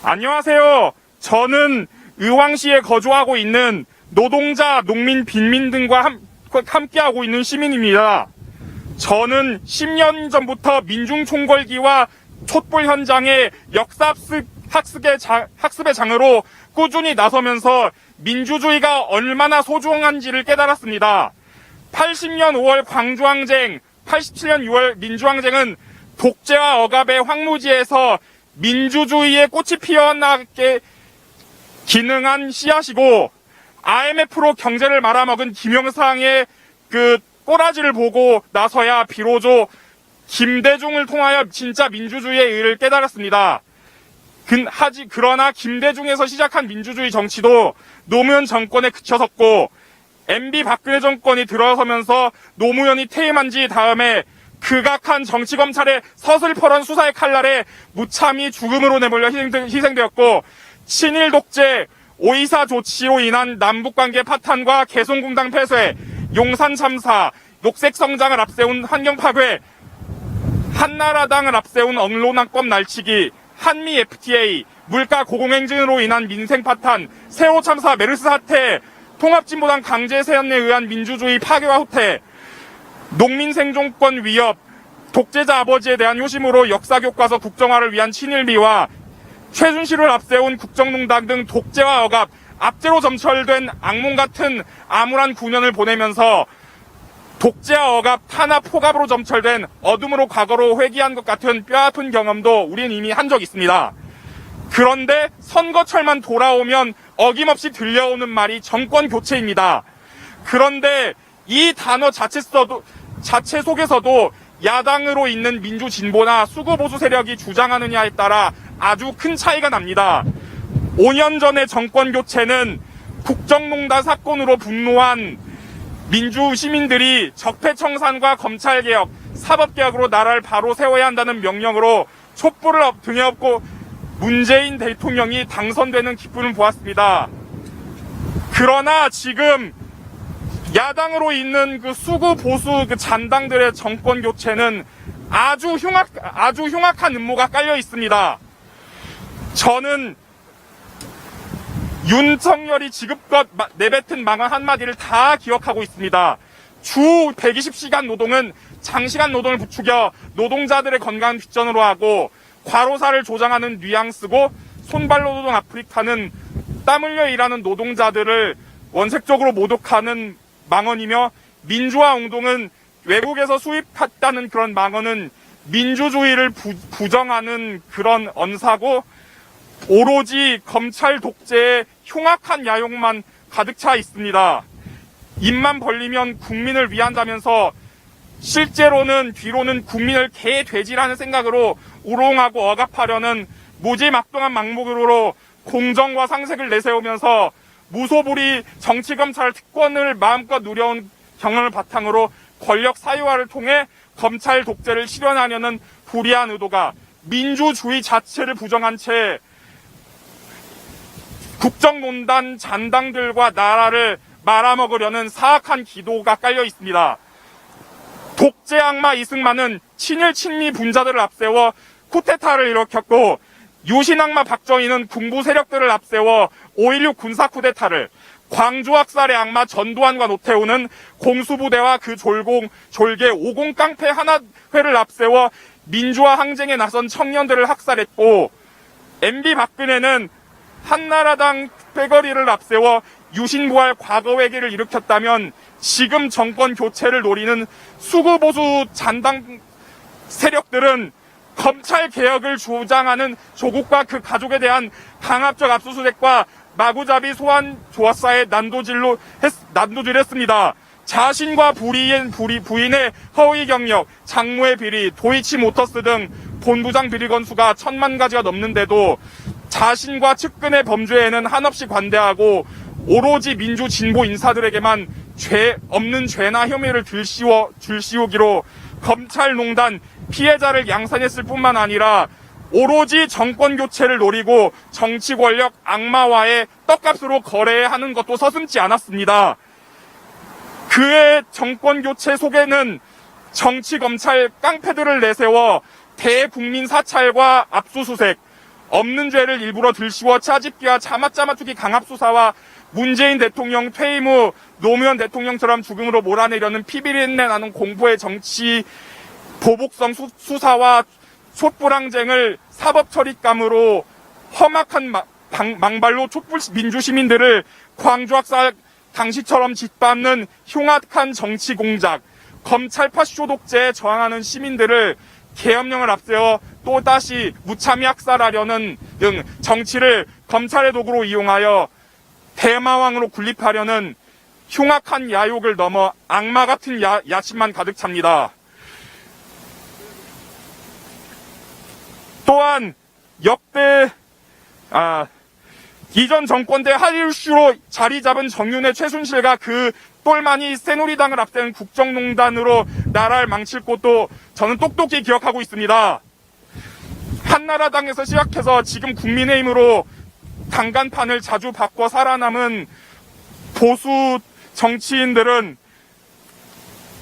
안녕하세요. 저는 의왕시에 거주하고 있는 노동자, 농민, 빈민 등과 함께하고 있는 시민입니다. 저는 10년 전부터 민중총궐기와 촛불 현장의 역사 학습의 장으로 꾸준히 나서면서 민주주의가 얼마나 소중한지를 깨달았습니다. 80년 5월 광주항쟁, 87년 6월 민주항쟁은 독재와 억압의 황무지에서 민주주의의 꽃이 피어나게 기능한 씨앗이고, IMF로 경제를 말아먹은 김영삼의 그 꼬라지를 보고 나서야 비로소 김대중을 통하여 진짜 민주주의의 의의를 깨달았습니다. 그러나 김대중에서 시작한 민주주의 정치도 노무현 정권에 그쳐섰고, MB 박근혜 정권이 들어서면서 노무현이 퇴임한 지 다음에 극악한 정치검찰의 서슬퍼런 수사의 칼날에 무참히 죽음으로 내몰려 희생되었고, 친일 독재, 5.24 조치로 인한 남북관계 파탄과 개성공단 폐쇄, 용산 참사, 녹색성장을 앞세운 환경 파괴, 한나라당을 앞세운 언론학법 날치기, 한미 FTA, 물가 고공행진으로 인한 민생 파탄, 세호 참사, 메르스 사태, 통합진보당 강제 세연에 의한 민주주의 파괴와 후퇴, 농민 생존권 위협, 독재자 아버지에 대한 효심으로 역사교과서 국정화를 위한 친일비와 최순실을 앞세운 국정농단 등 독재와 억압, 압제로 점철된 악몽 같은 암울한 9년을 보내면서 독재와 억압, 탄압, 폭압으로 점철된 어둠으로 과거로 회귀한 것 같은 뼈아픈 경험도 우리는 이미 한 적 있습니다. 그런데 선거철만 돌아오면 어김없이 들려오는 말이 정권 교체입니다. 그런데 이 단어 자체 속에서도 야당으로 있는 민주진보나 수구보수 세력이 주장하느냐에 따라 아주 큰 차이가 납니다. 5년 전의 정권 교체는 국정농단 사건으로 분노한 민주 시민들이 적폐청산과 검찰개혁, 사법개혁으로 나라를 바로 세워야 한다는 명령으로 촛불을 등에 업고 문재인 대통령이 당선되는 기쁨을 보았습니다. 그러나 지금 야당으로 있는 그 수구 보수 그 잔당들의 정권 교체는 아주 흉악한 음모가 깔려 있습니다. 저는 윤석열이 지급껏 내뱉은 망언 한마디를 다 기억하고 있습니다. 주 120시간 노동은 장시간 노동을 부추겨 노동자들의 건강을 뒷전으로 하고, 과로사를 조장하는 뉘앙스고, 손발로 노동 아프리카는 땀 흘려 일하는 노동자들을 원색적으로 모독하는 망언이며, 민주화 운동은 외국에서 수입했다는 그런 망언은 민주주의를 부정하는 그런 언사고, 오로지 검찰 독재의 흉악한 야욕만 가득 차 있습니다. 입만 벌리면 국민을 위한다면서 실제로는 뒤로는 국민을 개 돼지라는 생각으로 우롱하고 억압하려는 무지막동한 막무가내로 공정과 상식을 내세우면서 무소불위 정치검찰 특권을 마음껏 누려온 경험을 바탕으로 권력 사유화를 통해 검찰 독재를 실현하려는 불의한 의도가 민주주의 자체를 부정한 채 국정농단 잔당들과 나라를 말아먹으려는 사악한 기도가 깔려 있습니다. 독재 악마 이승만은 친일 친미 분자들을 앞세워 쿠데타를 일으켰고, 유신 악마 박정희는 군부 세력들을 앞세워 5.16 군사 쿠데타를, 광주 학살의 악마 전두환과 노태우는 공수부대와 그 졸개 50 깡패 하나회를 앞세워 민주화 항쟁에 나선 청년들을 학살했고, MB 박근혜는 한나라당 빼거리를 앞세워 유신부활 과거 회기를 일으켰다면, 지금 정권 교체를 노리는 수구보수 잔당 세력들은 검찰 개혁을 주장하는 조국과 그 가족에 대한 강압적 압수수색과 마구잡이 소환 조사에 난도질했습니다. 자신과 부인의 허위 경력, 장모의 비리, 도이치모터스 등 본부장 비리 건수가 1000만 가지가 넘는데도 자신과 측근의 범죄에는 한없이 관대하고, 오로지 민주 진보 인사들에게만 죄 없는 죄나 혐의를 들씌우기로 검찰농단 피해자를 양산했을 뿐만 아니라 오로지 정권 교체를 노리고 정치 권력 악마와의 떡값으로 거래하는 것도 서슴지 않았습니다. 그의 정권 교체 속에는 정치 검찰 깡패들을 내세워 대국민 사찰과 압수수색, 없는 죄를 일부러 들씌워 짜집기와 짜맞투기 강압수사와 문재인 대통령 퇴임 후 노무현 대통령처럼 죽음으로 몰아내려는 피비린내 나는 공포의 정치 보복성 수사와 촛불항쟁을 사법처리감으로 험악한 망발로 촛불 민주시민들을 광주학살 당시처럼 짓밟는 흉악한 정치 공작, 검찰파 쇼독제에 저항하는 시민들을 계엄령을 앞세워 또다시 무참히 학살하려는 등 정치를 검찰의 도구로 이용하여 대마왕으로 군립하려는 흉악한 야욕을 넘어 악마 같은 야심만 가득 찹니다. 또한 역대 이전 정권 때 하리우슈로 자리 잡은 정윤회 최순실과 그 똘마니 새누리당을 앞세운 국정농단으로 나라를 망칠 것도 저는 똑똑히 기억하고 있습니다. 한나라당에서 시작해서 지금 국민의힘으로 당간판을 자주 바꿔 살아남은 보수 정치인들은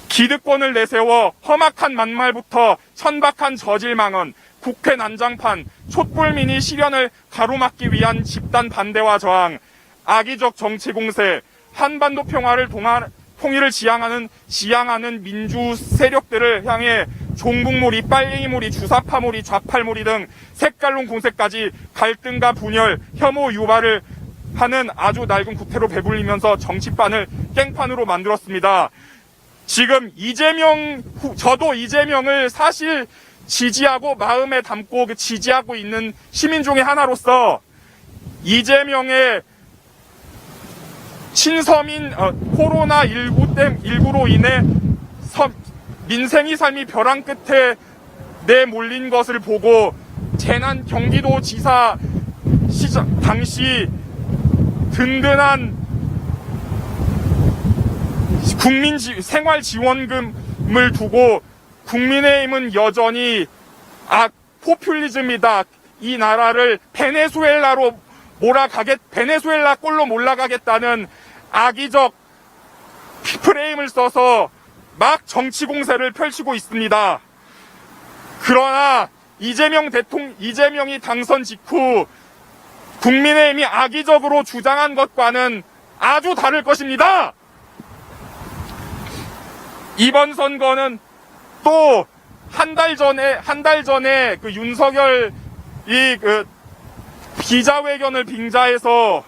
기득권을 내세워 험악한 만말부터 천박한 저질망언, 국회 난장판, 촛불민의 실현을 가로막기 위한 집단 반대와 저항, 악의적 정치 공세, 한반도 평화를 통일을 지향하는 민주 세력들을 향해 종북몰이, 빨갱이몰이, 주사파몰이, 좌팔몰이 등 색깔론 공세까지 갈등과 분열, 혐오 유발을 하는 아주 낡은 구태로 배불리면서 정치판을 깽판으로 만들었습니다. 지금 저도 이재명을 사실 지지하고 마음에 담고 지지하고 있는 시민 중에 하나로서 이재명의 친서민 코로나19로 인해 민생의 삶이 벼랑 끝에 내몰린 것을 보고 경기도지사 시장 당시 든든한 생활지원금을 두고 국민의힘은 여전히 포퓰리즘이다. 이 나라를 베네수엘라 꼴로 몰아가겠다는 악의적 프레임을 써서 막 정치 공세를 펼치고 있습니다. 그러나 이재명이 당선 직후 국민의힘이 악의적으로 주장한 것과는 아주 다를 것입니다. 이번 선거는 또 한 달 전에 그 윤석열이 기자회견을 빙자해서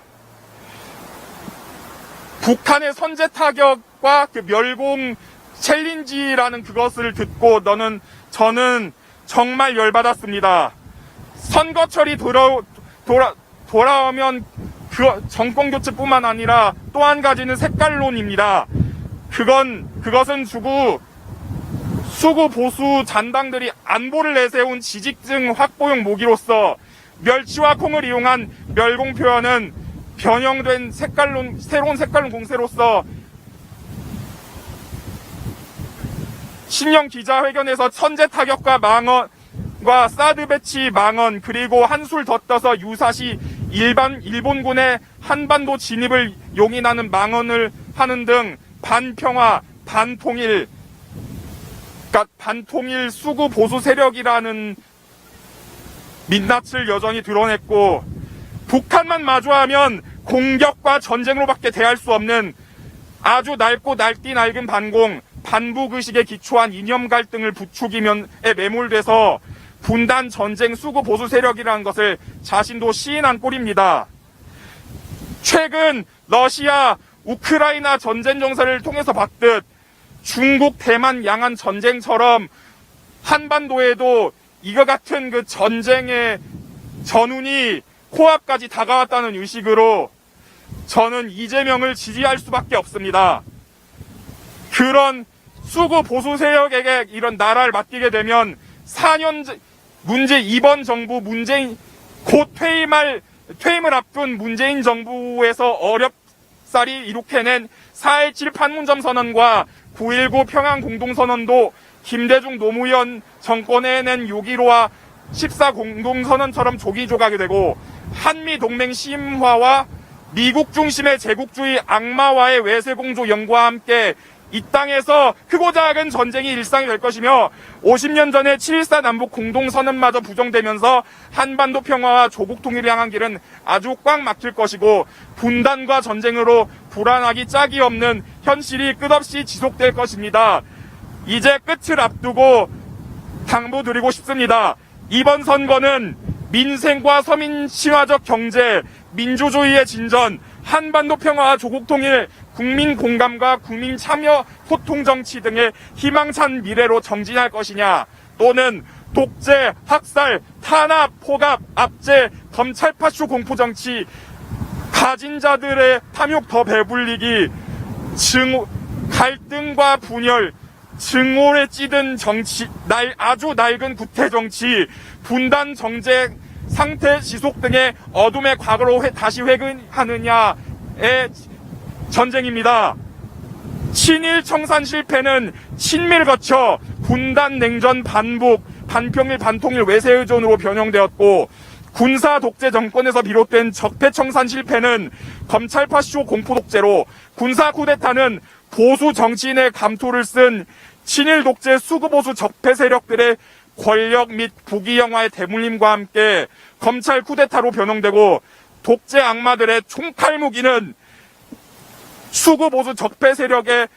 북한의 선제 타격과 멸공 챌린지라는 그것을 듣고 저는 정말 열받았습니다. 선거철이 돌아오면 정권 교체뿐만 아니라 또 한 가지는 색깔론입니다. 그것은 수구 보수 잔당들이 안보를 내세운 지지층 확보용 모기로서 멸치와 콩을 이용한 멸공 표현은 변형된 새로운 색깔론 공세로서 신년 기자회견에서 선제 타격과 망언과 사드 배치 망언, 그리고 한술 더 떠서 유사시 일본군의 한반도 진입을 용인하는 망언을 하는 등 반평화, 반통일 수구 보수 세력이라는 민낯을 여전히 드러냈고, 북한만 마주하면 공격과 전쟁으로밖에 대할 수 없는 아주 낡고 낡은 반북의식에 기초한 이념 갈등을 부추기면에 매몰돼서 분단, 전쟁, 수구 보수 세력이라는 것을 자신도 시인한 꼴입니다. 최근 러시아, 우크라이나 전쟁 정세를 통해서 봤듯 중국, 대만, 양안 전쟁처럼 한반도에도 이와 같은 그 전쟁의 전운이 코앞까지 다가왔다는 의식으로 저는 이재명을 지지할 수밖에 없습니다. 그런 수구 보수 세력에게 이런 나라를 맡기게 되면 4년 이번 정부 곧 퇴임을 앞둔 문재인 정부에서 어렵사리 이룩해 낸 4.17 판문점 선언과 9.19 평양 공동선언도 김대중 노무현 정권에 낸 6.15와 14 공동선언처럼 조기조각이 되고, 한미 동맹 심화와 미국 중심의 제국주의 악마와의 외세공조 연구와 함께 이 땅에서 크고 작은 전쟁이 일상이 될 것이며 50년 전에 7.14 남북 공동선언마저 부정되면서 한반도 평화와 조국 통일을 향한 길은 아주 꽉 막힐 것이고 분단과 전쟁으로 불안하기 짝이 없는 현실이 끝없이 지속될 것입니다. 이제 끝을 앞두고 당부드리고 싶습니다. 이번 선거는 민생과 서민 친화적 경제, 민주주의의 진전, 한반도 평화와 조국 통일, 국민 공감과 국민 참여 소통 정치 등의 희망찬 미래로 정진할 것이냐, 또는 독재, 학살, 탄압, 포갑, 압제, 검찰 파쇼 공포 정치, 가진 자들의 탐욕 더 배불리기, 갈등과 분열, 증오에 찌든 정치, 아주 낡은 구태 정치, 분단 정쟁 상태 지속 등의 어둠의 과거로 다시 회귀하느냐의 전쟁입니다. 친일 청산 실패는 친밀 거쳐 분단 냉전 반북, 반평일 반통일 외세 의존으로 변형되었고, 군사 독재 정권에서 비롯된 적폐 청산 실패는 검찰 파쇼 공포 독재로, 군사 쿠데타는 보수 정치인의 감투를 쓴 친일 독재 수구 보수 적폐 세력들의 권력 및 부귀영화의 대물림과 함께 검찰 쿠데타로 변형되고, 독재 악마들의 총칼 무기는 수구 보수 적폐 세력의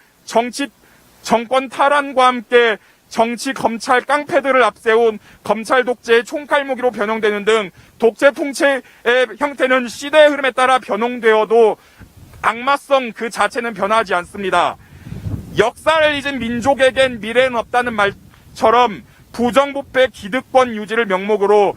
정권 탈환과 함께 정치 검찰 깡패들을 앞세운 검찰 독재의 총칼 무기로 변형되는 등 독재 통치의 형태는 시대의 흐름에 따라 변형되어도 악마성 그 자체는 변하지 않습니다. 역사를 잊은 민족에겐 미래는 없다는 말처럼 부정부패 기득권 유지를 명목으로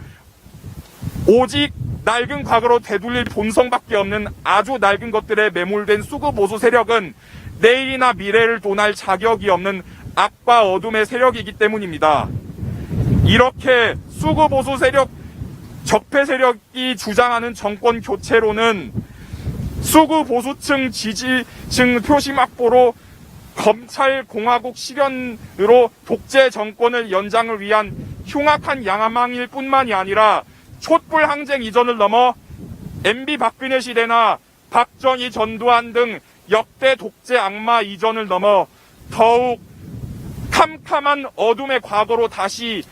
오직 낡은 과거로 되돌릴 본성밖에 없는 아주 낡은 것들에 매몰된 수구 보수 세력은 내일이나 미래를 논할 자격이 없는 악과 어둠의 세력이기 때문입니다. 이렇게 수구 보수 세력, 적폐 세력이 주장하는 정권 교체로는 수구 보수층 지지층 표심 확보로 검찰 공화국 실현으로 독재 정권을 연장을 위한 흉악한 양아망일 뿐만이 아니라 촛불 항쟁 이전을 넘어 MB 박근혜 시대나 박정희 전두환 등 역대 독재 악마 이전을 넘어 더욱 캄캄한 어둠의 과거로 다시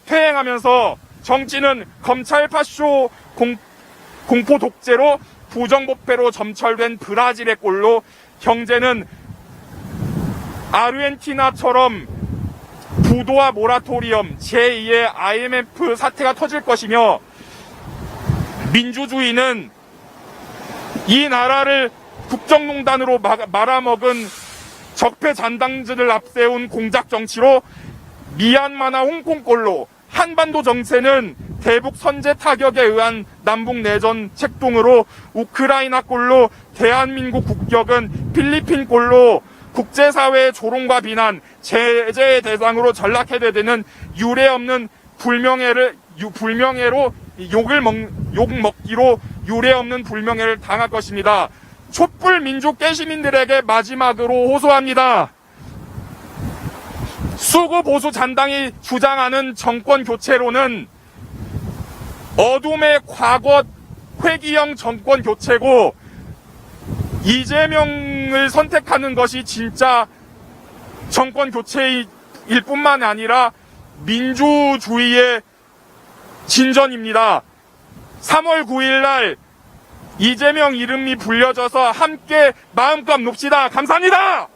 퇴행하면서 정치는 검찰 파쇼 공포 독재로 부정부패로 점철된 브라질의 꼴로, 경제는 아르헨티나처럼 부도와 모라토리엄, 제2의 IMF 사태가 터질 것이며, 민주주의는 이 나라를 국정농단으로 말아먹은 적폐 잔당들을 앞세운 공작 정치로 미얀마나 홍콩꼴로, 한반도 정세는 대북 선제 타격에 의한 남북 내전 책동으로 우크라이나꼴로, 대한민국 국격은 필리핀꼴로 국제사회의 조롱과 비난, 제재의 대상으로 전락해대는 유례없는 불명예로 욕먹기로 유례없는 불명예를 당할 것입니다. 촛불 민족 깨시민들에게 마지막으로 호소합니다. 수구 보수 잔당이 주장하는 정권 교체로는 어둠의 과거 회기형 정권 교체고, 이재명을 선택하는 것이 진짜 정권 교체일 뿐만 아니라 민주주의의 진전입니다. 3월 9일 날 이재명 이름이 불려져서 함께 마음껏 놉시다. 감사합니다.